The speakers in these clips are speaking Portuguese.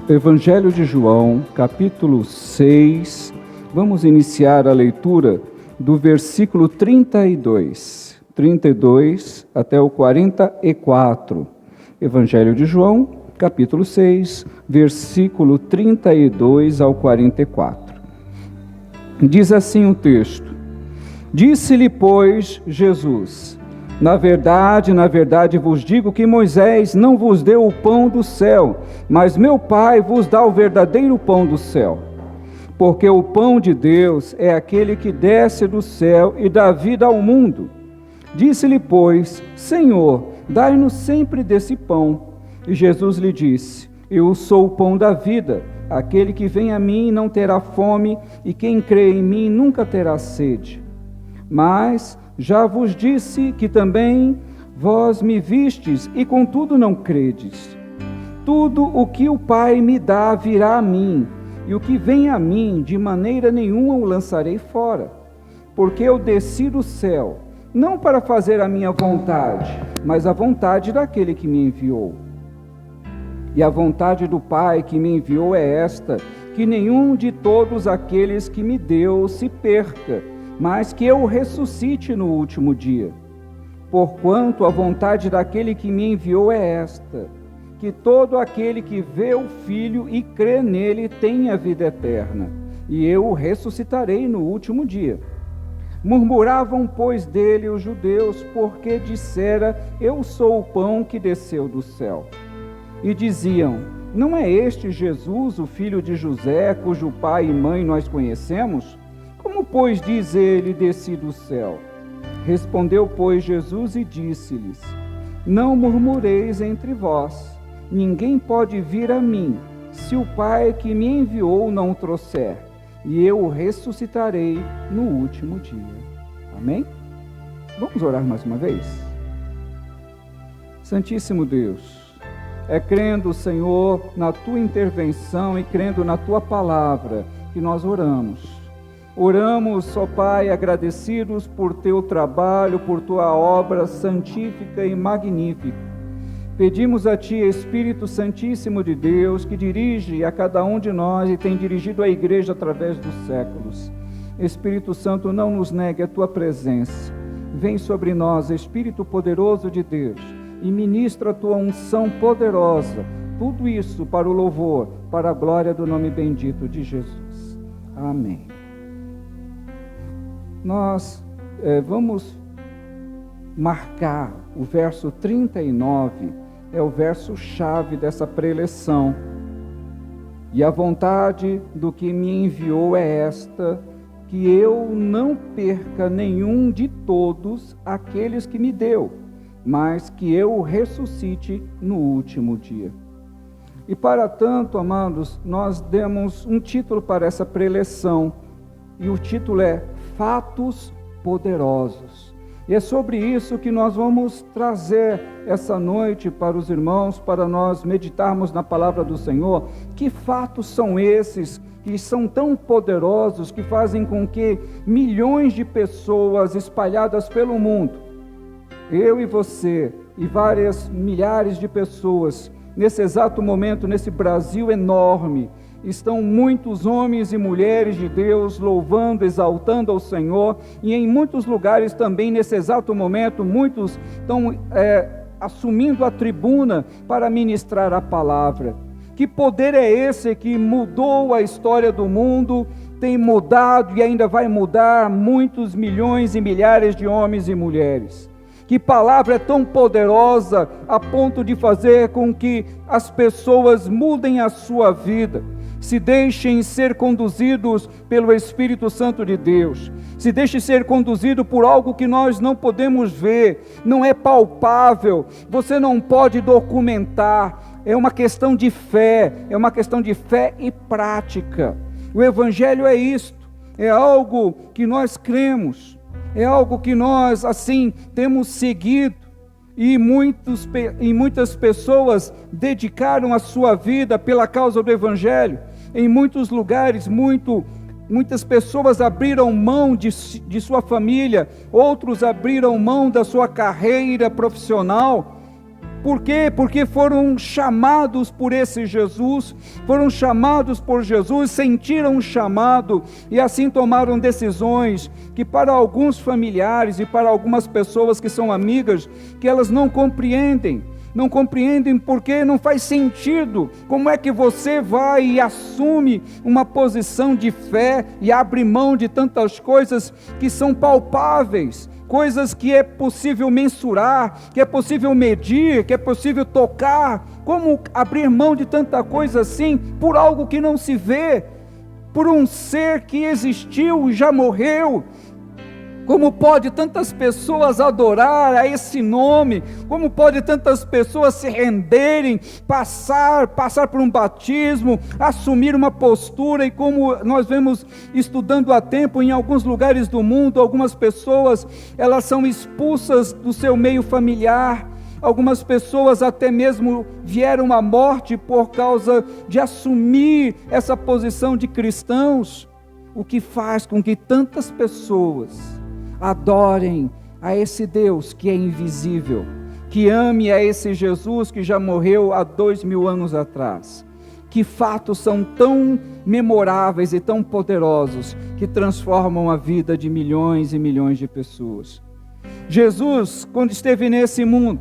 Evangelho de João, capítulo 6, vamos iniciar a leitura do versículo 32 até o 44. Evangelho de João, capítulo 6, versículo 32 ao 44. Diz assim o texto: Disse-lhe, pois, Jesus: na verdade vos digo que Moisés não vos deu o pão do céu, mas meu Pai vos dá o verdadeiro pão do céu. Porque o pão de Deus é aquele que desce do céu e dá vida ao mundo. Disse-lhe, pois, Senhor, dai-nos sempre desse pão. E Jesus lhe disse: Eu sou o pão da vida. Aquele que vem a mim não terá fome, e quem crê em mim nunca terá sede. Mas já vos disse que também vós me vistes, e contudo não credes. Tudo o que o Pai me dá virá a mim, e o que vem a mim, de maneira nenhuma o lançarei fora. Porque eu desci do céu, não para fazer a minha vontade, mas a vontade daquele que me enviou. E a vontade do Pai que me enviou é esta, que nenhum de todos aqueles que me deu se perca, mas que eu ressuscite no último dia. Porquanto a vontade daquele que me enviou é esta, que todo aquele que vê o Filho e crê nele tenha vida eterna, e eu o ressuscitarei no último dia. Murmuravam, pois, dele os judeus, porque dissera: Eu sou o pão que desceu do céu. E diziam: Não é este Jesus, o filho de José, cujo pai e mãe nós conhecemos? Como, pois, diz ele, desci do céu? Respondeu, pois, Jesus e disse-lhes: Não murmureis entre vós. Ninguém pode vir a mim, se o Pai que me enviou não o trouxer, e eu o ressuscitarei no último dia. Amém? Vamos orar mais uma vez? Santíssimo Deus, é crendo, Senhor, na Tua intervenção e crendo na Tua palavra que nós oramos. Oramos, ó Pai, agradecidos por Teu trabalho, por Tua obra santífica e magnífica. Pedimos a Ti, Espírito Santíssimo de Deus, que dirige a cada um de nós e tem dirigido a igreja através dos séculos. Espírito Santo, não nos negue a Tua presença. Vem sobre nós, Espírito poderoso de Deus, e ministra a Tua unção poderosa. Tudo isso para o louvor, para a glória do nome bendito de Jesus. Amém. Nós vamos marcar o verso 39, é o verso-chave dessa preleção. E a vontade do que me enviou é esta, que eu não perca nenhum de todos aqueles que me deu, mas que eu o ressuscite no último dia. E para tanto, amados, nós demos um título para essa preleção, e o título é Fatos Poderosos. E é sobre isso que nós vamos trazer essa noite para os irmãos, para nós meditarmos na palavra do Senhor. Que fatos são esses que são tão poderosos, que fazem com que milhões de pessoas espalhadas pelo mundo, eu e você e várias milhares de pessoas, nesse exato momento, nesse Brasil enorme, estão muitos homens e mulheres de Deus louvando, exaltando ao Senhor, e em muitos lugares também, nesse exato momento, muitos estão assumindo a tribuna para ministrar a palavra. Que poder é esse que mudou a história do mundo, tem mudado e ainda vai mudar muitos milhões e milhares de homens e mulheres? Que palavra é tão poderosa a ponto de fazer com que as pessoas mudem a sua vida, se deixem ser conduzidos pelo Espírito Santo de Deus, se deixem ser conduzidos por algo que nós não podemos ver, não é palpável, você não pode documentar, é uma questão de fé, e prática. O Evangelho é isto, é algo que nós cremos, é algo que nós, assim, temos seguido, e muitas pessoas dedicaram a sua vida pela causa do Evangelho. Em muitos lugares, muitas pessoas abriram mão de sua família, outros abriram mão da sua carreira profissional, Por quê? Porque foram chamados por esse Jesus, foram chamados por Jesus, sentiram um chamado e assim tomaram decisões que para alguns familiares e para algumas pessoas que são amigas, que elas não compreendem porque não faz sentido. Como é que você vai e assume uma posição de fé e abre mão de tantas coisas que são palpáveis, coisas que é possível mensurar, que é possível medir, que é possível tocar? Como abrir mão de tanta coisa assim por algo que não se vê, por um ser que existiu e já morreu? Como pode tantas pessoas adorar a esse nome? Como pode tantas pessoas se renderem, passar por um batismo, assumir uma postura? E como nós vemos estudando há tempo, em alguns lugares do mundo, algumas pessoas, elas são expulsas do seu meio familiar. Algumas pessoas até mesmo vieram à morte por causa de assumir essa posição de cristãos. O que faz com que tantas pessoas adorem a esse Deus que é invisível, que ame a esse Jesus que já morreu há 2000 anos atrás. Que fatos são tão memoráveis e tão poderosos que transformam a vida de milhões e milhões de pessoas. Jesus, quando esteve nesse mundo,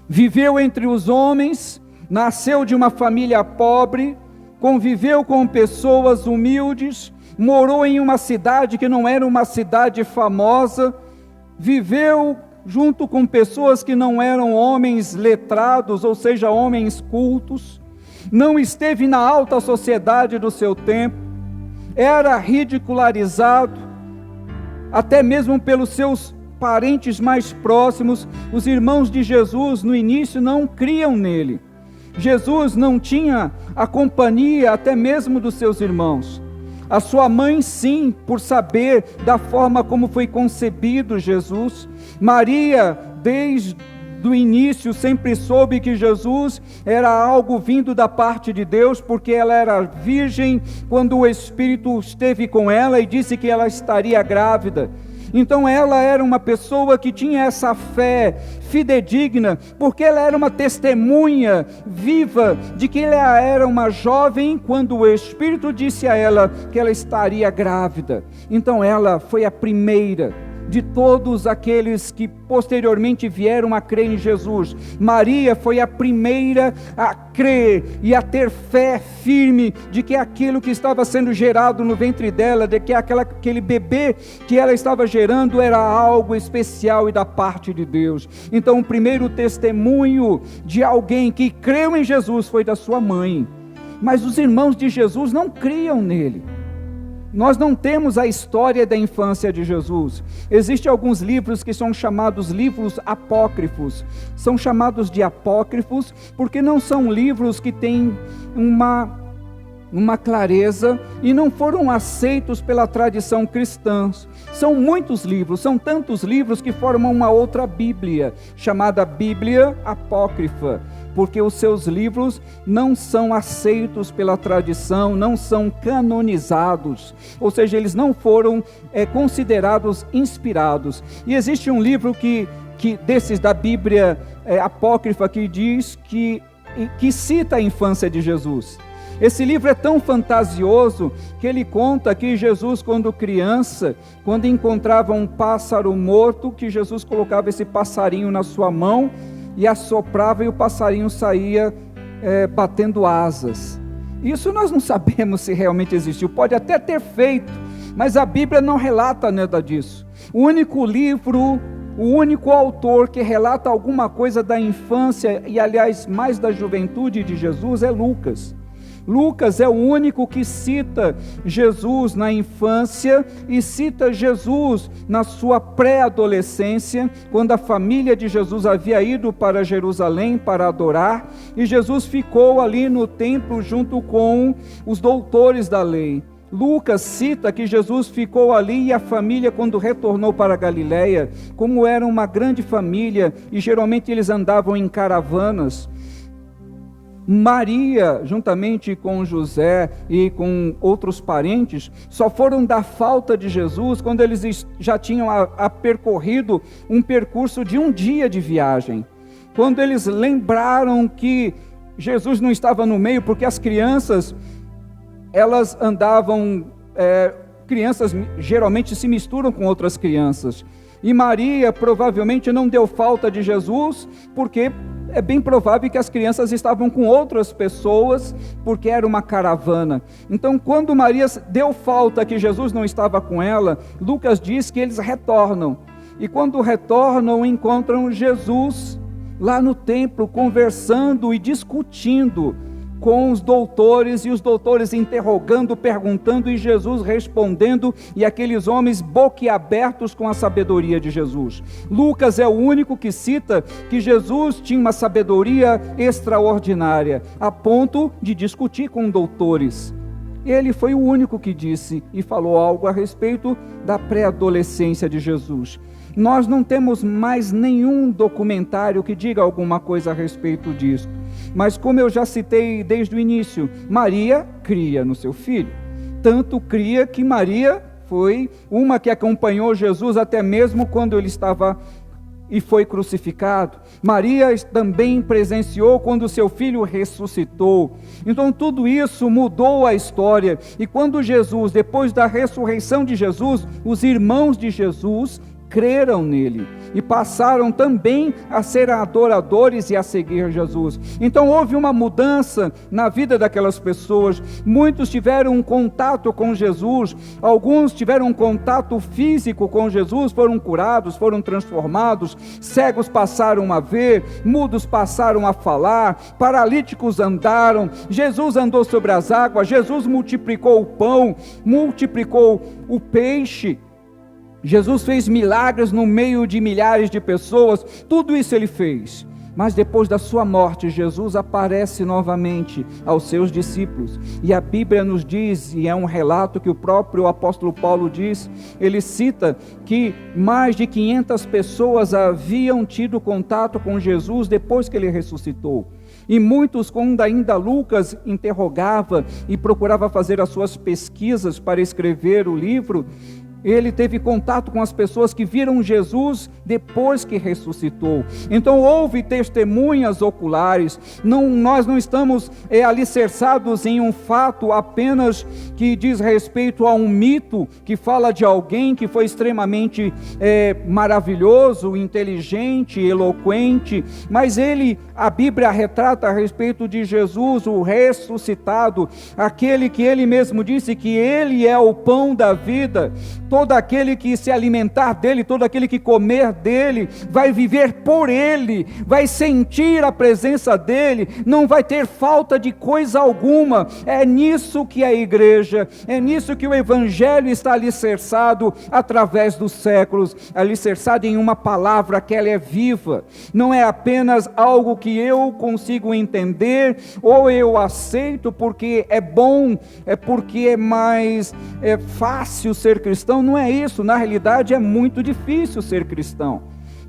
viveu entre os homens, nasceu de uma família pobre, conviveu com pessoas humildes, morou em uma cidade que não era uma cidade famosa, viveu junto com pessoas que não eram homens letrados, ou seja, homens cultos, não esteve na alta sociedade do seu tempo, era ridicularizado, até mesmo pelos seus parentes mais próximos. Os irmãos de Jesus no início não criam nele. Jesus não tinha a companhia até mesmo dos seus irmãos. A sua mãe sim, por saber da forma como foi concebido Jesus. Maria, desde o início, sempre soube que Jesus era algo vindo da parte de Deus, porque ela era virgem quando o Espírito esteve com ela e disse que ela estaria grávida. Então ela era uma pessoa que tinha essa fé fidedigna, porque ela era uma testemunha viva de que ela era uma jovem quando o Espírito disse a ela que ela estaria grávida. Então ela foi a primeira de todos aqueles que posteriormente vieram a crer em Jesus. Maria foi a primeira a crer e a ter fé firme de que aquilo que estava sendo gerado no ventre dela, de que aquele bebê que ela estava gerando era algo especial e da parte de Deus. Então o primeiro testemunho de alguém que creu em Jesus foi da sua mãe. Mas os irmãos de Jesus não criam nele. Nós não temos a história da infância de Jesus. Existem alguns livros que são chamados livros apócrifos. São chamados de apócrifos porque não são livros que têm uma clareza e não foram aceitos pela tradição cristã. São muitos livros, são tantos livros que formam uma outra Bíblia, chamada Bíblia Apócrifa, porque os seus livros não são aceitos pela tradição, não são canonizados, ou seja, eles não foram considerados inspirados. E existe um livro que desses da Bíblia Apócrifa que diz que cita a infância de Jesus. Esse livro é tão fantasioso que ele conta que Jesus, quando criança, quando encontrava um pássaro morto, que Jesus colocava esse passarinho na sua mão e assoprava e o passarinho saía batendo asas. Isso nós não sabemos se realmente existiu, pode até ter feito, mas a Bíblia não relata nada disso. O único livro, o único autor que relata alguma coisa da infância e aliás mais da juventude de Jesus é Lucas. Lucas é o único que cita Jesus na infância e cita Jesus na sua pré-adolescência, quando a família de Jesus havia ido para Jerusalém para adorar, e Jesus ficou ali no templo junto com os doutores da lei. Lucas cita que Jesus ficou ali e a família, quando retornou para Galiléia, como era uma grande família e geralmente eles andavam em caravanas, Maria, juntamente com José e com outros parentes, só foram dar falta de Jesus quando eles já tinham percorrido um percurso de um dia de viagem. quando eles lembraram que Jesus não estava no meio, porque as crianças, elas andavam, crianças geralmente se misturam com outras crianças, e Maria provavelmente não deu falta de Jesus, porque é bem provável que as crianças estavam com outras pessoas, porque era uma caravana. Então, quando Maria deu falta que Jesus não estava com ela, Lucas diz que eles retornam, e quando retornam, encontram Jesus lá no templo, conversando e discutindo com os doutores, e os doutores interrogando, perguntando, e Jesus respondendo, e aqueles homens boquiabertos com a sabedoria de Jesus. Lucas é o único que cita que Jesus tinha uma sabedoria extraordinária, a ponto de discutir com doutores. Ele foi o único que disse e falou algo a respeito da pré-adolescência de Jesus. Nós não temos mais nenhum documentário que diga alguma coisa a respeito disso. Mas como eu já citei desde o início, Maria cria no seu filho. Tanto cria que Maria foi uma que acompanhou Jesus até mesmo quando ele estava e foi crucificado. Maria também presenciou quando seu filho ressuscitou. Então tudo isso mudou a história. E quando Jesus, depois da ressurreição de Jesus, os irmãos de Jesus creram nele e passaram também a ser adoradores e a seguir Jesus. Então houve uma mudança na vida daquelas pessoas. Muitos tiveram um contato com Jesus, alguns tiveram um contato físico com Jesus, foram curados, foram transformados, cegos passaram a ver, mudos passaram a falar, paralíticos andaram, Jesus andou sobre as águas, Jesus multiplicou o pão, multiplicou o peixe, Jesus fez milagres no meio de milhares de pessoas, tudo isso ele fez. Mas depois da sua morte, Jesus aparece novamente aos seus discípulos. E a Bíblia nos diz, e é um relato que o próprio apóstolo Paulo diz, ele cita que mais de 500 pessoas haviam tido contato com Jesus depois que ele ressuscitou. E muitos, quando ainda Lucas interrogava e procurava fazer as suas pesquisas para escrever o livro, ele teve contato com as pessoas que viram Jesus depois que ressuscitou. Então houve testemunhas oculares. Nós não estamos alicerçados em um fato apenas que diz respeito a um mito, que fala de alguém que foi extremamente maravilhoso, inteligente, eloquente, mas a Bíblia retrata a respeito de Jesus, o ressuscitado, aquele que ele mesmo disse que ele é o pão da vida. Todo aquele que se alimentar dele, todo aquele que comer dele, vai viver por ele, vai sentir a presença dele, não vai ter falta de coisa alguma. É nisso que a igreja, é nisso que o evangelho está alicerçado através dos séculos, alicerçado em uma palavra que ela é viva, não é apenas algo que eu consigo entender, ou eu aceito porque é bom, é porque é mais fácil ser cristão. Não é isso, na realidade é muito difícil ser cristão.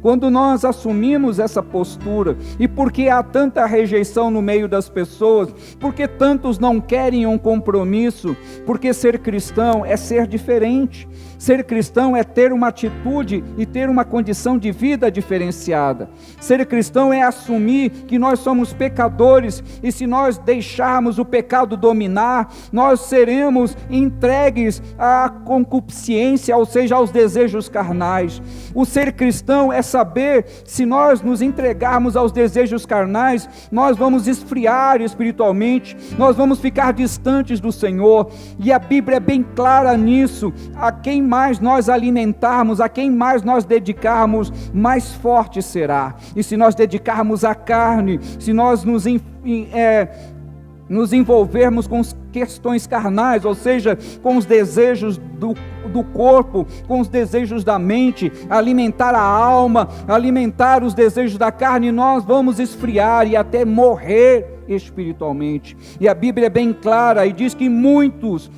Quando nós assumimos essa postura, e porque há tanta rejeição no meio das pessoas, porque tantos não querem um compromisso, porque ser cristão é ser diferente, ser cristão é ter uma atitude e ter uma condição de vida diferenciada, ser cristão é assumir que nós somos pecadores, e se nós deixarmos o pecado dominar, nós seremos entregues à concupiscência, ou seja, aos desejos carnais. O ser cristão é saber, se nós nos entregarmos aos desejos carnais, nós vamos esfriar espiritualmente, nós vamos ficar distantes do Senhor, e a Bíblia é bem clara nisso. A quem mais nós alimentarmos, a quem mais nós dedicarmos, mais forte será. E se nós dedicarmos à carne, se nós nos envolvermos com questões carnais, ou seja, com os desejos do corpo, com os desejos da mente, alimentar a alma, alimentar os desejos da carne, nós vamos esfriar e até morrer espiritualmente. E a Bíblia é bem clara e diz que muitos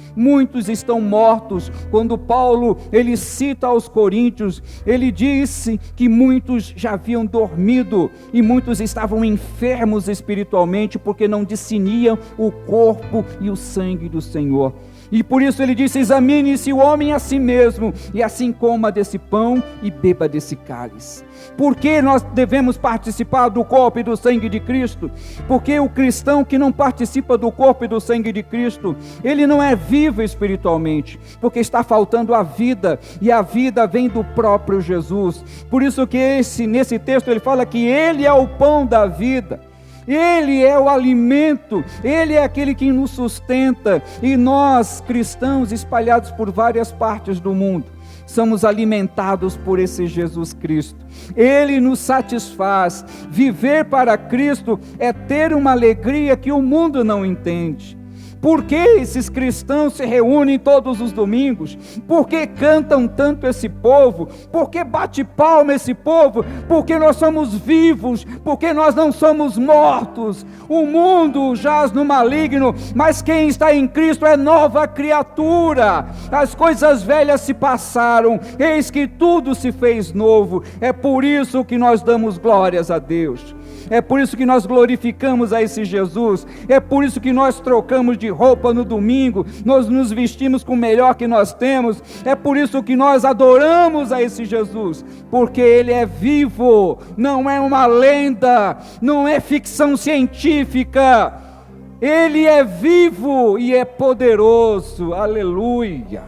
estão mortos. Quando Paulo, ele cita aos Coríntios, ele disse que muitos já haviam dormido e muitos estavam enfermos espiritualmente porque não discerniam o corpo e o sangue do Senhor. E por isso ele disse: examine-se o homem a si mesmo, e assim coma desse pão e beba desse cálice. Por que nós devemos participar do corpo e do sangue de Cristo? Porque o cristão que não participa do corpo e do sangue de Cristo, ele não é vivo espiritualmente, porque está faltando a vida, e a vida vem do próprio Jesus. Por isso que nesse texto ele fala que ele é o pão da vida. Ele é o alimento, Ele é aquele que nos sustenta, e nós, cristãos espalhados por várias partes do mundo, somos alimentados por esse Jesus Cristo. Ele nos satisfaz. Viver para Cristo é ter uma alegria que o mundo não entende. Por que esses cristãos se reúnem todos os domingos? Por que cantam tanto esse povo? Por que bate palma esse povo? Porque nós somos vivos, porque nós não somos mortos. O mundo jaz no maligno, mas quem está em Cristo é nova criatura. As coisas velhas se passaram, eis que tudo se fez novo. É por isso que nós damos glórias a Deus. É por isso que nós glorificamos a esse Jesus. É por isso que nós trocamos de roupa no domingo, nós nos vestimos com o melhor que nós temos. É por isso que nós adoramos a esse Jesus, porque Ele é vivo, não é uma lenda, não é ficção científica. Ele é vivo e é poderoso, aleluia.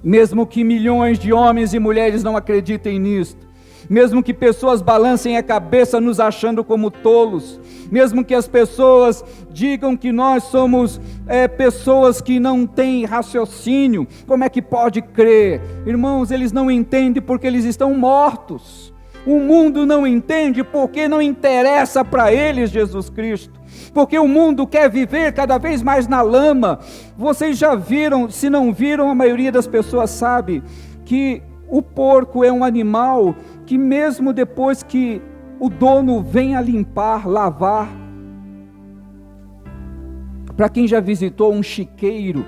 Mesmo que milhões de homens e mulheres não acreditem nisto, mesmo que pessoas balancem a cabeça nos achando como tolos, mesmo que as pessoas digam que nós somos pessoas que não têm raciocínio, como é que pode crer? Irmãos, eles não entendem porque eles estão mortos. O mundo não entende porque não interessa para eles Jesus Cristo, porque o mundo quer viver cada vez mais na lama. Vocês já viram, se não viram, a maioria das pessoas sabe que o porco é um animal que mesmo depois que o dono vem a limpar, lavar, para quem já visitou um chiqueiro,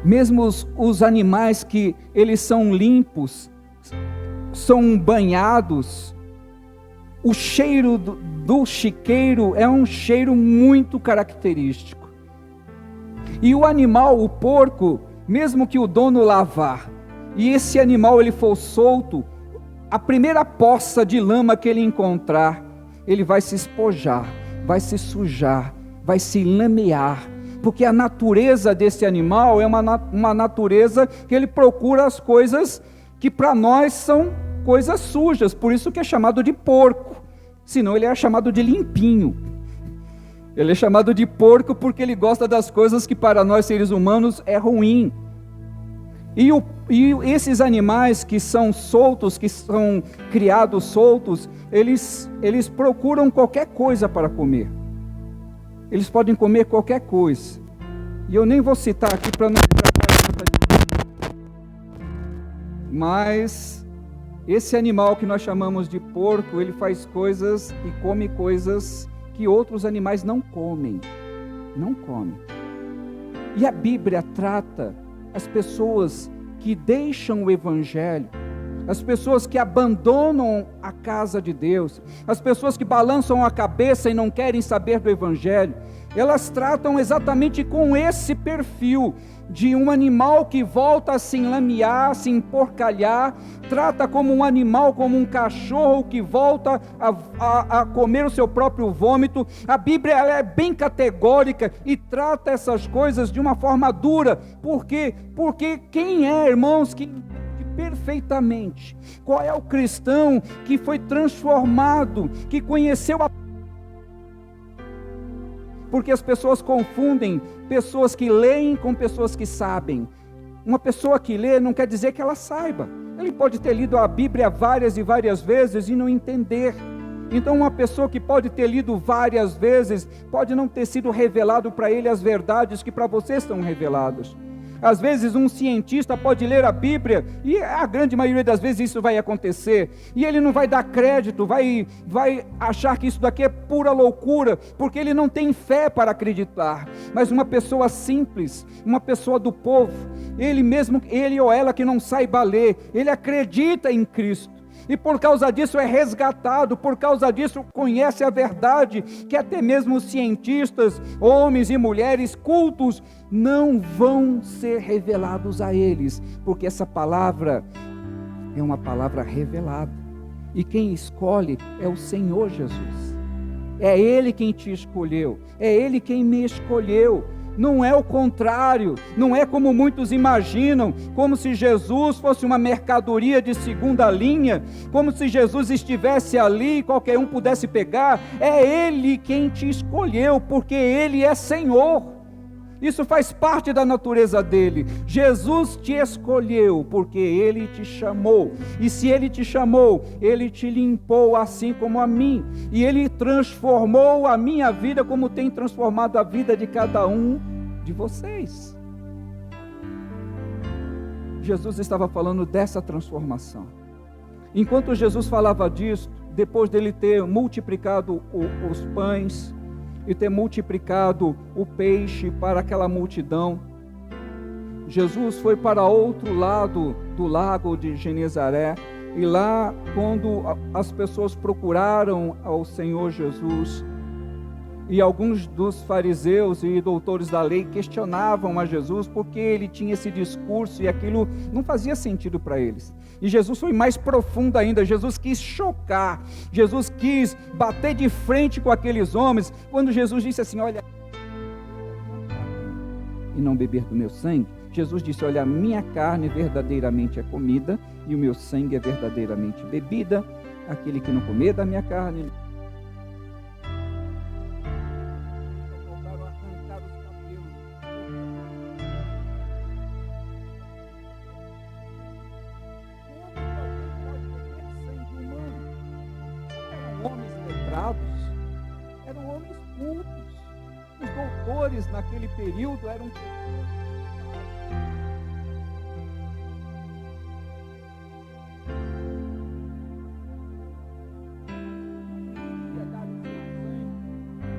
mesmo os animais que eles são limpos, são banhados, o cheiro do chiqueiro é um cheiro muito característico. E o animal, o porco, mesmo que o dono lavar, e esse animal ele for solto, a primeira poça de lama que ele encontrar, ele vai se espojar, vai se sujar, vai se lamear, porque a natureza desse animal é uma natureza que ele procura as coisas que para nós são coisas sujas, por isso que é chamado de porco, senão ele é chamado de limpinho. Ele é chamado de porco porque ele gosta das coisas que para nós seres humanos é ruim. E esses animais que são soltos, que são criados soltos, eles procuram qualquer coisa para comer. Eles podem comer qualquer coisa. E eu nem vou citar aqui para não atrapalhar. Mas esse animal que nós chamamos de porco, ele faz coisas e come coisas que outros animais não comem. Não comem. E a Bíblia trata as pessoas que deixam o Evangelho, as pessoas que abandonam a casa de Deus, as pessoas que balançam a cabeça e não querem saber do Evangelho, elas tratam exatamente com esse perfil de um animal que volta a se enlamear, se emporcalhar, trata como um animal, como um cachorro que volta a comer o seu próprio vômito. A Bíblia ela é bem categórica e trata essas coisas de uma forma dura. Por quê? Porque quem é, irmãos, que perfeitamente, qual é o cristão que foi transformado, que conheceu a... Porque as pessoas confundem pessoas que leem com pessoas que sabem. Uma pessoa que lê não quer dizer que ela saiba. Ele pode ter lido a Bíblia várias e várias vezes e não entender. Então uma pessoa que pode ter lido várias vezes, pode não ter sido revelado para ele as verdades que para você são reveladas. Às vezes um cientista pode ler a Bíblia, e a grande maioria das vezes isso vai acontecer, e ele não vai dar crédito, vai achar que isso daqui é pura loucura, porque ele não tem fé para acreditar. Mas uma pessoa simples, uma pessoa do povo, ele ou ela que não saiba ler, ele acredita em Cristo, e por causa disso é resgatado, por causa disso conhece a verdade, que até mesmo os cientistas, homens e mulheres cultos, não vão ser revelados a eles, porque essa palavra é uma palavra revelada, e quem escolhe é o Senhor Jesus. É Ele quem te escolheu, é Ele quem me escolheu, não é o contrário, não é como muitos imaginam, como se Jesus fosse uma mercadoria de segunda linha, como se Jesus estivesse ali e qualquer um pudesse pegar. É Ele quem te escolheu, porque Ele é Senhor. Isso faz parte da natureza dele. Jesus te escolheu porque Ele te chamou, e se Ele te chamou, Ele te limpou assim como a mim, e Ele transformou a minha vida como tem transformado a vida de cada um de vocês. Jesus estava falando dessa transformação. Enquanto Jesus falava disso, depois dele ter multiplicado os pães e ter multiplicado o peixe para aquela multidão, Jesus foi para outro lado do lago de Genezaré, e lá, quando as pessoas procuraram ao Senhor Jesus, e alguns dos fariseus e doutores da lei questionavam a Jesus, porque ele tinha esse discurso e aquilo não fazia sentido para eles. E Jesus foi mais profundo ainda. Jesus quis chocar, Jesus quis bater de frente com aqueles homens, quando Jesus disse assim: olha, e não beber do meu sangue. Jesus disse: olha, a minha carne verdadeiramente é comida, e o meu sangue é verdadeiramente bebida. Aquele que não comer da minha carne, eram homens cultos. Os doutores naquele período eram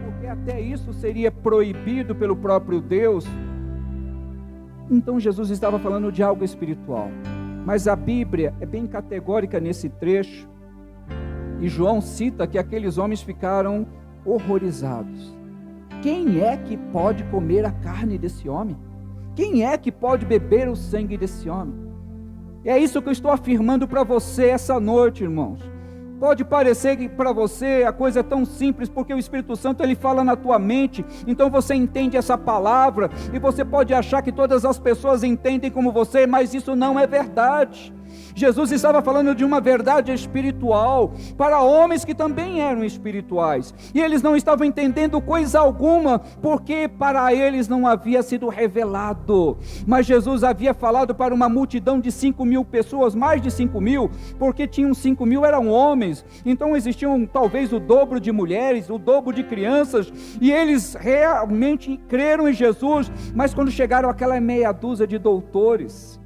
porque até isso seria proibido pelo próprio Deus. Então Jesus estava falando de algo espiritual, mas a Bíblia é bem categórica nesse trecho. E João cita que aqueles homens ficaram horrorizados. Quem é que pode comer a carne desse homem? Quem é que pode beber o sangue desse homem? E é isso que eu estou afirmando para você essa noite, irmãos. Pode parecer que para você a coisa é tão simples, porque o Espírito Santo ele fala na tua mente, então você entende essa palavra, e você pode achar que todas as pessoas entendem como você, mas isso não é verdade. Jesus estava falando de uma verdade espiritual para homens que também eram espirituais, e eles não estavam entendendo coisa alguma, porque para eles não havia sido revelado. Mas Jesus havia falado para uma multidão de 5.000 pessoas, mais de 5.000, porque tinham 5.000 eram homens, então existiam talvez o dobro de mulheres, o dobro de crianças, e eles realmente creram em Jesus. Mas quando chegaram aquela meia dúzia de doutores,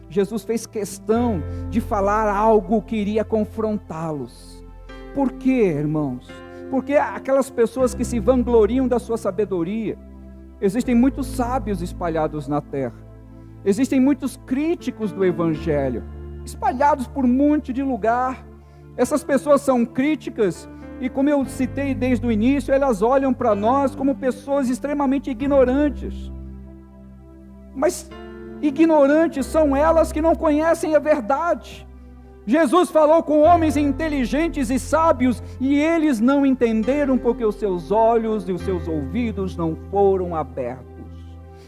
Jesus fez questão de falar algo que iria confrontá-los. Por quê, irmãos? Porque aquelas pessoas que se vangloriam da sua sabedoria, existem muitos sábios espalhados na terra, existem muitos críticos do Evangelho, espalhados por um monte de lugar. Essas pessoas são críticas, e como eu citei desde o início, elas olham para nós como pessoas extremamente ignorantes. Mas ignorantes são elas que não conhecem a verdade. Jesus falou com homens inteligentes e sábios, e eles não entenderam, porque os seus olhos e os seus ouvidos não foram abertos.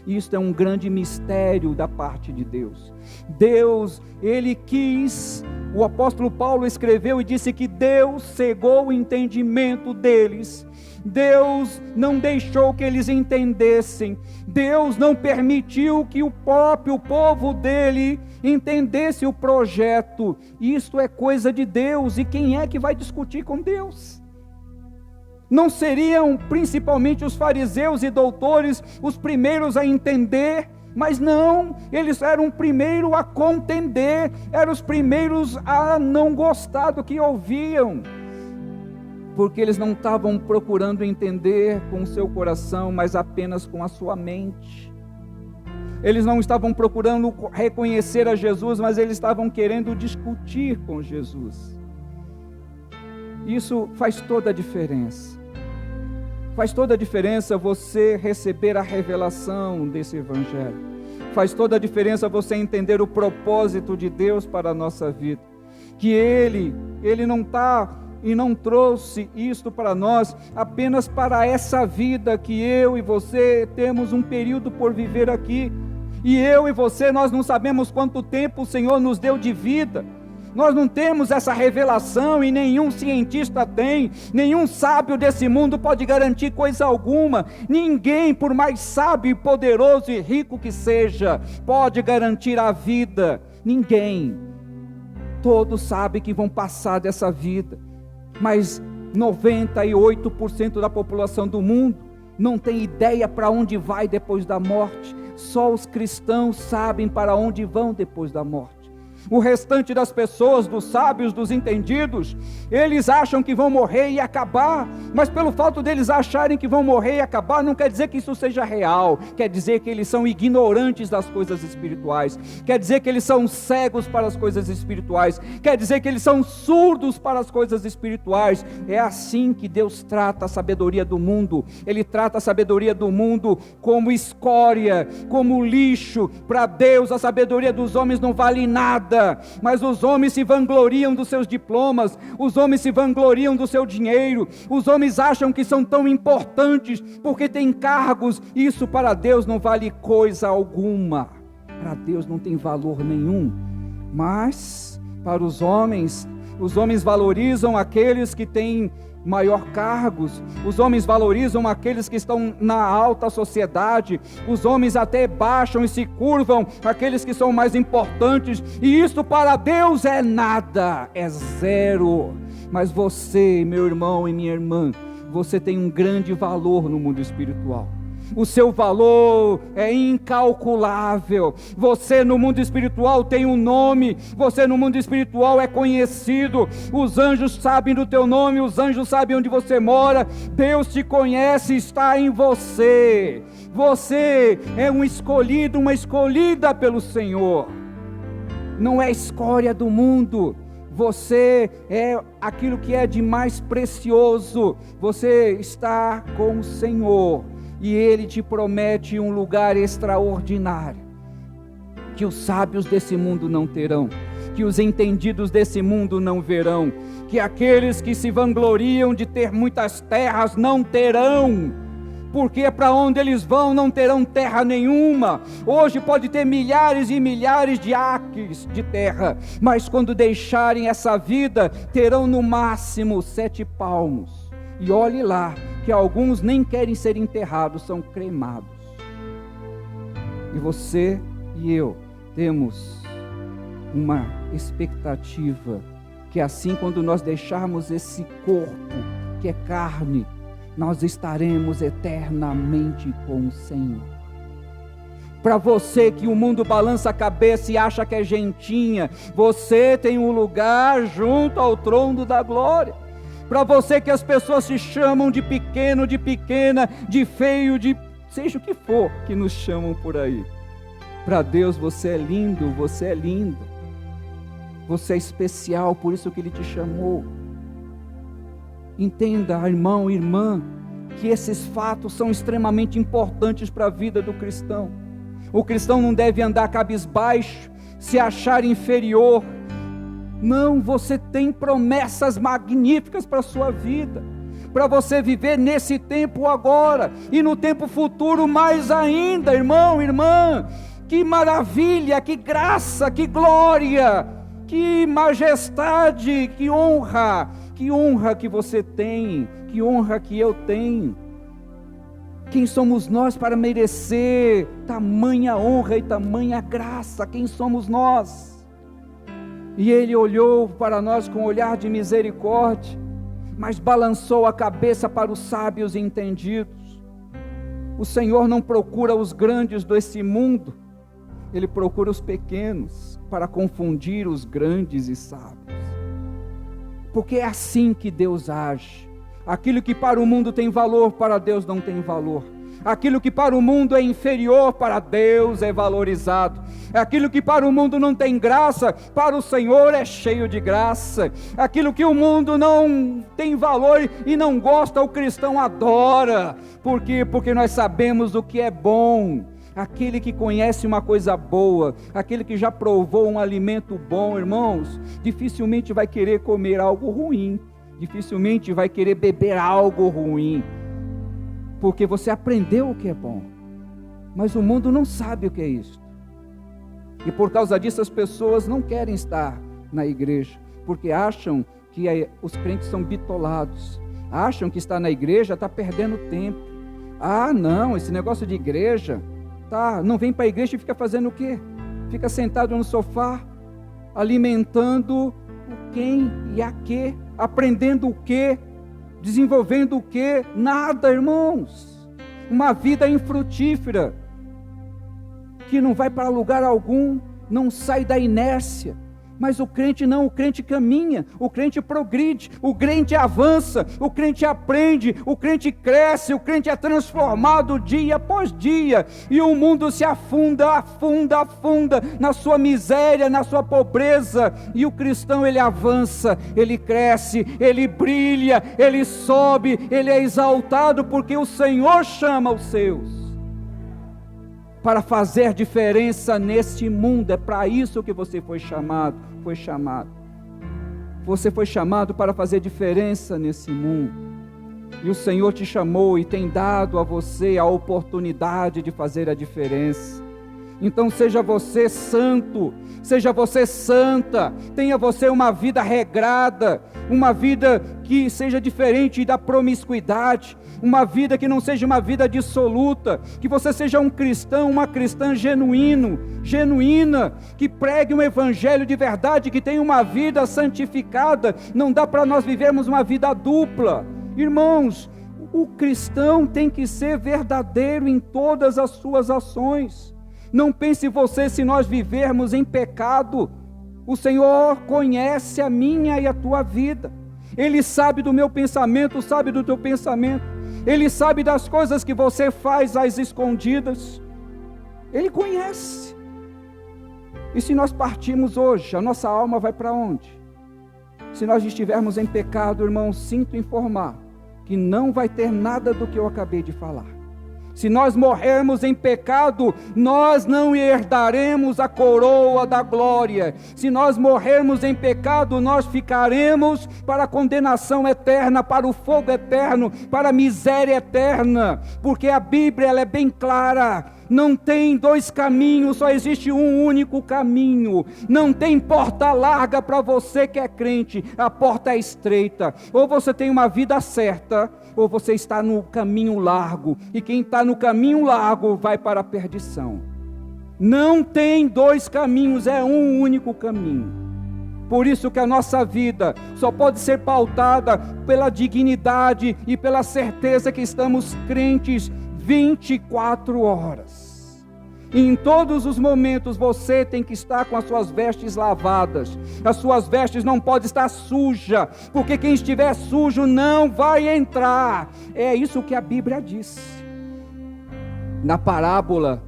Isto é um grande mistério da parte de Deus. Deus, Ele quis, o apóstolo Paulo escreveu e disse que Deus cegou o entendimento deles. Deus não deixou que eles entendessem. Deus não permitiu que o próprio povo dele entendesse o projeto. Isto é coisa de Deus, e quem é que vai discutir com Deus? Não seriam principalmente os fariseus e doutores os primeiros a entender? Mas não, eles eram o primeiro a contender, eram os primeiros a não gostar do que ouviam, porque eles não estavam procurando entender com o seu coração, mas apenas com a sua mente. Eles não estavam procurando reconhecer a Jesus, mas eles estavam querendo discutir com Jesus. Isso faz toda a diferença. Faz toda a diferença você receber a revelação desse Evangelho. Faz toda a diferença você entender o propósito de Deus para a nossa vida. Que Ele não está e não trouxe isto para nós apenas para essa vida que eu e você temos um período por viver aqui. E eu e você, nós não sabemos quanto tempo o Senhor nos deu de vida. Nós não temos essa revelação e nenhum cientista tem, nenhum sábio desse mundo pode garantir coisa alguma. Ninguém, por mais sábio, poderoso e rico que seja, pode garantir a vida. Ninguém. Todos sabem que vão passar dessa vida, mas 98% da população do mundo não tem ideia para onde vai depois da morte. Só os cristãos sabem para onde vão depois da morte. O restante das pessoas, dos sábios, dos entendidos, eles acham que vão morrer e acabar, mas pelo fato deles acharem que vão morrer e acabar, não quer dizer que isso seja real, quer dizer que eles são ignorantes das coisas espirituais, quer dizer que eles são cegos para as coisas espirituais, quer dizer que eles são surdos para as coisas espirituais. É assim que Deus trata a sabedoria do mundo. Ele trata a sabedoria do mundo como escória, como lixo. Para Deus a sabedoria dos homens não vale nada. Mas os homens se vangloriam dos seus diplomas, os homens se vangloriam do seu dinheiro, os homens acham que são tão importantes porque têm cargos. Isso para Deus não vale coisa alguma, para Deus não tem valor nenhum. Mas para os homens valorizam aqueles que têm maior cargos, os homens valorizam aqueles que estão na alta sociedade, os homens até baixam e se curvam aqueles que são mais importantes, e isso para Deus é nada, é zero. Mas você, meu irmão e minha irmã, você tem um grande valor no mundo espiritual. O seu valor é incalculável. Você no mundo espiritual tem um nome, você no mundo espiritual é conhecido. Os anjos sabem do teu nome, os anjos sabem onde você mora. Deus te conhece, está em você. Você é um escolhido, uma escolhida pelo Senhor. Não é escória do mundo. Você é aquilo que é de mais precioso. Você está com o Senhor. E Ele te promete um lugar extraordinário, que os sábios desse mundo não terão, que os entendidos desse mundo não verão, que aqueles que se vangloriam de ter muitas terras não terão, porque para onde eles vão não terão terra nenhuma. Hoje pode ter milhares e milhares de acres de terra, mas quando deixarem essa vida, terão no máximo 7 palmos. E olhe lá, que alguns nem querem ser enterrados, são cremados. E você e eu temos uma expectativa, que assim quando nós deixarmos esse corpo, que é carne, nós estaremos eternamente com o Senhor. Para você que o mundo balança a cabeça e acha que é gentinha, você tem um lugar junto ao trono da glória. Para você que as pessoas se chamam de pequeno, de pequena, de feio, de seja o que for que nos chamam por aí, para Deus você é lindo, você é linda, você é especial, por isso que Ele te chamou. Entenda, irmão e irmã, que esses fatos são extremamente importantes para a vida do cristão. O cristão não deve andar cabisbaixo, se achar inferior. Não, você tem promessas magníficas para a sua vida, para você viver nesse tempo agora, e no tempo futuro mais ainda, irmão, irmã. Que maravilha, que graça, que glória, que majestade, que honra que você tem, que honra que eu tenho. Quem somos nós para merecer tamanha honra e tamanha graça? Quem somos nós? E Ele olhou para nós com um olhar de misericórdia, mas balançou a cabeça para os sábios e entendidos. O Senhor não procura os grandes desse mundo, Ele procura os pequenos, para confundir os grandes e sábios. Porque é assim que Deus age. Aquilo que para o mundo tem valor, para Deus não tem valor. Aquilo que para o mundo é inferior, para Deus é valorizado. Aquilo que para o mundo não tem graça, para o Senhor é cheio de graça. Aquilo que o mundo não tem valor e não gosta, o cristão adora. Por quê? Porque nós sabemos o que é bom. Aquele que conhece uma coisa boa, aquele que já provou um alimento bom, irmãos, dificilmente vai querer comer algo ruim, dificilmente vai querer beber algo ruim, porque você aprendeu o que é bom. Mas o mundo não sabe o que é isso. E por causa disso as pessoas não querem estar na igreja, porque acham que os crentes são bitolados, acham que estar na igreja está perdendo tempo. Ah, não, esse negócio de igreja, não vem para a igreja e fica fazendo o quê? Fica sentado no sofá, alimentando o quem e a quê, aprendendo o quê, desenvolvendo o quê? Nada, irmãos. Uma vida infrutífera, que não vai para lugar algum, não sai da inércia. Mas o crente não, o crente caminha, o crente progride, o crente avança, o crente aprende, o crente cresce, o crente é transformado dia após dia, e o mundo se afunda na sua miséria, na sua pobreza, e o cristão ele avança, ele cresce, ele brilha, ele sobe, ele é exaltado, porque o Senhor chama os seus para fazer diferença neste mundo. É para isso que você foi chamado. Você foi chamado para fazer diferença nesse mundo. E o Senhor te chamou e tem dado a você a oportunidade de fazer a diferença. Então seja você santo, seja você santa, tenha você uma vida regrada, uma vida que seja diferente da promiscuidade, uma vida que não seja uma vida dissoluta, que você seja um cristão, uma cristã genuína, que pregue um evangelho de verdade, que tenha uma vida santificada. Não dá para nós vivermos uma vida dupla. Irmãos, o cristão tem que ser verdadeiro em todas as suas ações. Não pense você, se nós vivermos em pecado, o Senhor conhece a minha e a tua vida, Ele sabe do meu pensamento, sabe do teu pensamento, Ele sabe das coisas que você faz às escondidas, Ele conhece. E se nós partirmos hoje, a nossa alma vai para onde? Se nós estivermos em pecado, irmão, sinto informar que não vai ter nada do que eu acabei de falar. Se nós morrermos em pecado, nós não herdaremos a coroa da glória. Se nós morrermos em pecado, nós ficaremos para a condenação eterna, para o fogo eterno, para a miséria eterna. Porque a Bíblia ela é bem clara. Não tem dois caminhos, só existe um único caminho. Não tem porta larga para você que é crente. A porta é estreita. Ou você tem uma vida certa, ou você está no caminho largo. E quem está no caminho largo vai para a perdição. Não tem dois caminhos, é um único caminho. Por isso que a nossa vida só pode ser pautada pela dignidade e pela certeza que estamos crentes 24 horas. E em todos os momentos você tem que estar com as suas vestes lavadas. As suas vestes não podem estar sujas, porque quem estiver sujo não vai entrar. É isso que a Bíblia diz. Na parábola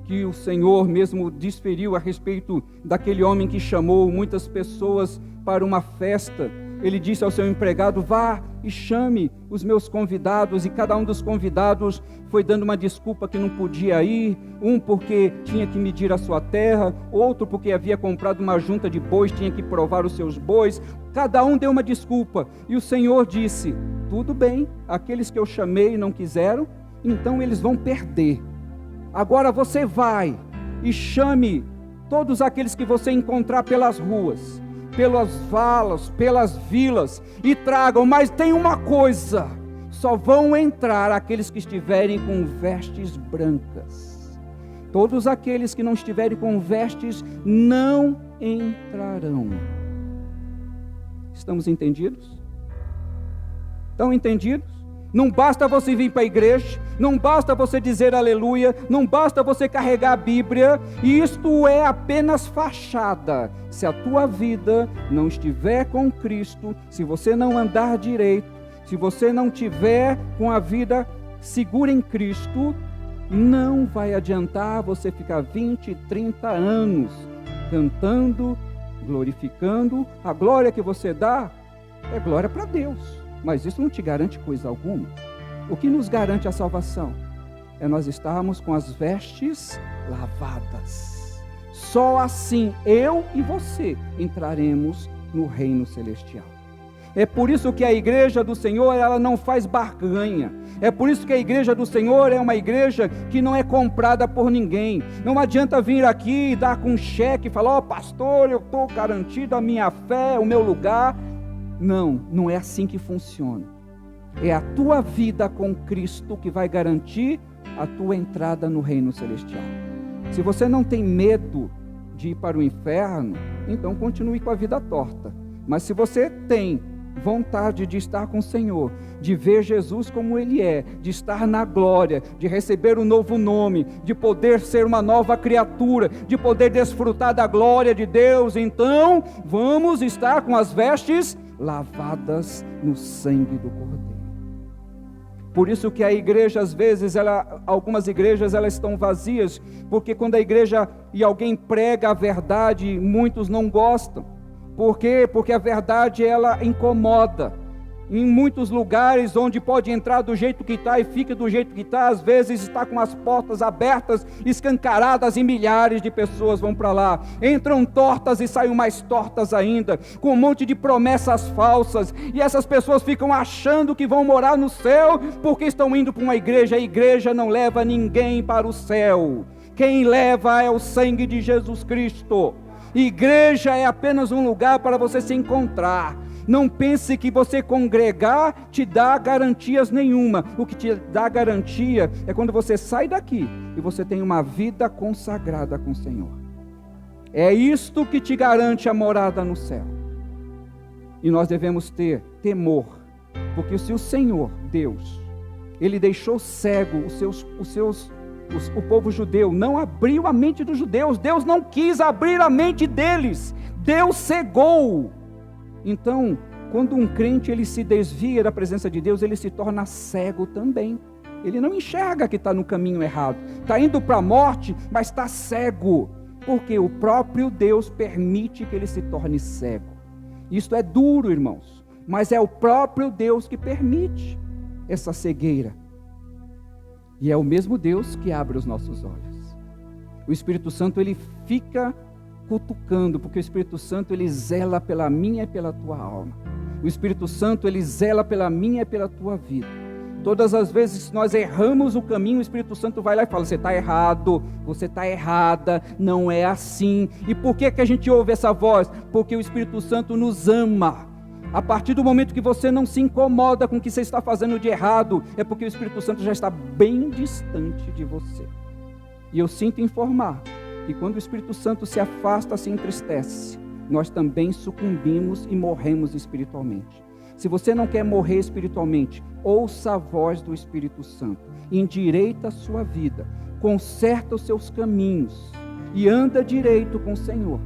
que o Senhor mesmo desferiu a respeito daquele homem que chamou muitas pessoas para uma festa, ele disse ao seu empregado: vá e chame os meus convidados. E cada um dos convidados foi dando uma desculpa que não podia ir. Um porque tinha que medir a sua terra, outro porque havia comprado uma junta de bois, tinha que provar os seus bois. Cada um deu uma desculpa. E o Senhor disse: tudo bem, aqueles que eu chamei não quiseram, então eles vão perder. Agora você vai e chame todos aqueles que você encontrar pelas ruas, pelas valas, pelas vilas, e tragam. Mas tem uma coisa: só vão entrar aqueles que estiverem com vestes brancas. Todos aqueles que não estiverem com vestes não entrarão. Estamos entendidos? Estão entendidos? Não basta você vir para a igreja, não basta você dizer aleluia, não basta você carregar a Bíblia, e isto é apenas fachada. Se a tua vida não estiver com Cristo, se você não andar direito, se você não tiver com a vida segura em Cristo, Não vai adiantar você ficar 20, 30 anos cantando, glorificando. A glória que você dá é glória para Deus, mas isso não te garante coisa alguma. O que nos garante a salvação é nós estarmos com as vestes lavadas. Só assim eu e você entraremos no reino celestial. É por isso que a igreja do Senhor, ela não faz barganha. É por isso que a igreja do Senhor é uma igreja que não é comprada por ninguém. Não adianta vir aqui e dar com um cheque e falar: ó, pastor, eu estou garantido a minha fé, o meu lugar. Não, não é assim que funciona. É a tua vida com Cristo que vai garantir a tua entrada no reino celestial. Se você não tem medo de ir para o inferno, então continue com a vida torta. Mas se você tem vontade de estar com o Senhor, de ver Jesus como Ele é, de estar na glória, de receber um novo nome, de poder ser uma nova criatura, de poder desfrutar da glória de Deus, então vamos estar com as vestes lavadas no sangue do Cordeiro. Por isso que a igreja, às vezes, algumas igrejas elas estão vazias, porque quando a igreja e alguém prega a verdade, muitos não gostam. Por quê? Porque a verdade, ela incomoda. Em muitos lugares onde pode entrar do jeito que está e fica do jeito que está, às vezes está com as portas abertas, escancaradas, e milhares de pessoas vão para lá. Entram tortas e saem mais tortas ainda, com um monte de promessas falsas, e essas pessoas ficam achando que vão morar no céu, porque estão indo para uma igreja. A igreja não leva ninguém para o céu. Quem leva é o sangue de Jesus Cristo. Igreja é apenas um lugar para você se encontrar. Não pense que você congregar te dá garantias nenhuma. O que te dá garantia é quando você sai daqui e você tem uma vida consagrada com o Senhor. É isto que te garante a morada no céu. E nós devemos ter temor, porque se o Senhor, Deus, Ele deixou cego o povo judeu, não abriu a mente dos judeus, Deus não quis abrir a mente deles, Deus cegou. Então, quando um crente ele se desvia da presença de Deus, ele se torna cego também. Ele não enxerga que está no caminho errado, está indo para a morte, mas está cego, porque o próprio Deus permite que ele se torne cego. Isto é duro, irmãos, mas é o próprio Deus que permite essa cegueira. E é o mesmo Deus que abre os nossos olhos. O Espírito Santo, ele fica cutucando, porque o Espírito Santo, ele zela pela minha e pela tua alma. O Espírito Santo, ele zela pela minha e pela tua vida. Todas as vezes que nós erramos o caminho, o Espírito Santo vai lá e fala: você está errado, você está errada, não é assim. E por que a gente ouve essa voz? Porque o Espírito Santo nos ama. A partir do momento que você não se incomoda com o que você está fazendo de errado, é porque o Espírito Santo já está bem distante de você. E eu sinto informar que quando o Espírito Santo se afasta, se entristece, nós também sucumbimos e morremos espiritualmente. Se você não quer morrer espiritualmente, ouça a voz do Espírito Santo, endireita a sua vida, conserta os seus caminhos e anda direito com o Senhor.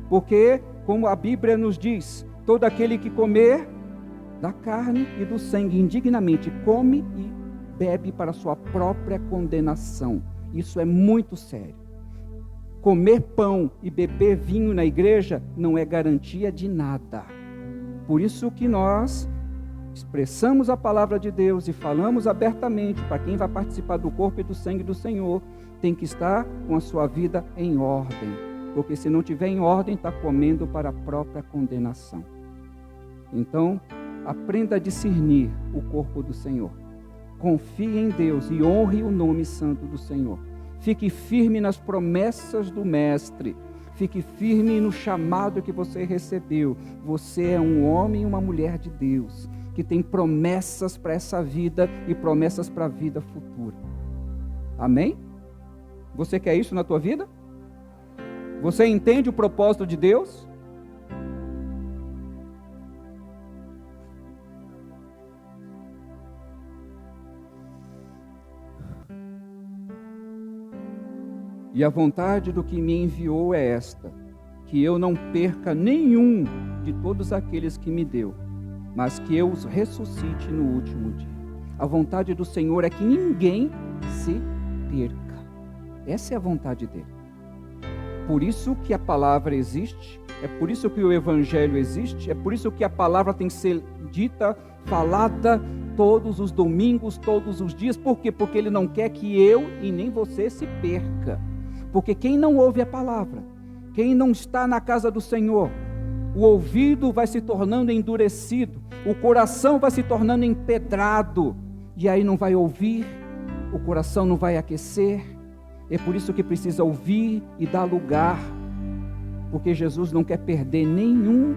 Porque, como a Bíblia nos diz, todo aquele que comer da carne e do sangue indignamente come e bebe para a sua própria condenação. Isso é muito sério. Comer pão e beber vinho na igreja não é garantia de nada. Por isso que nós expressamos a palavra de Deus e falamos abertamente para quem vai participar do corpo e do sangue do Senhor, tem que estar com a sua vida em ordem. Porque se não tiver em ordem, está comendo para a própria condenação. Então, aprenda a discernir o corpo do Senhor. Confie em Deus e honre o nome santo do Senhor. Fique firme nas promessas do Mestre. Fique firme no chamado que você recebeu. Você é um homem e uma mulher de Deus, que tem promessas para essa vida e promessas para a vida futura. Amém? Você quer isso na tua vida? Você entende o propósito de Deus? E a vontade do que me enviou é esta: que eu não perca nenhum de todos aqueles que me deu, mas que eu os ressuscite no último dia. A vontade do Senhor é que ninguém se perca. Essa é a vontade dele. Por isso que a palavra existe, é por isso que o evangelho existe, é por isso que a palavra tem que ser dita, falada todos os domingos, todos os dias. Por quê? Porque ele não quer que eu e nem você se perca. Porque quem não ouve a palavra, quem não está na casa do Senhor, o ouvido vai se tornando endurecido, o coração vai se tornando empedrado, e aí não vai ouvir, o coração não vai aquecer. É por isso que precisa ouvir e dar lugar, porque Jesus não quer perder nenhum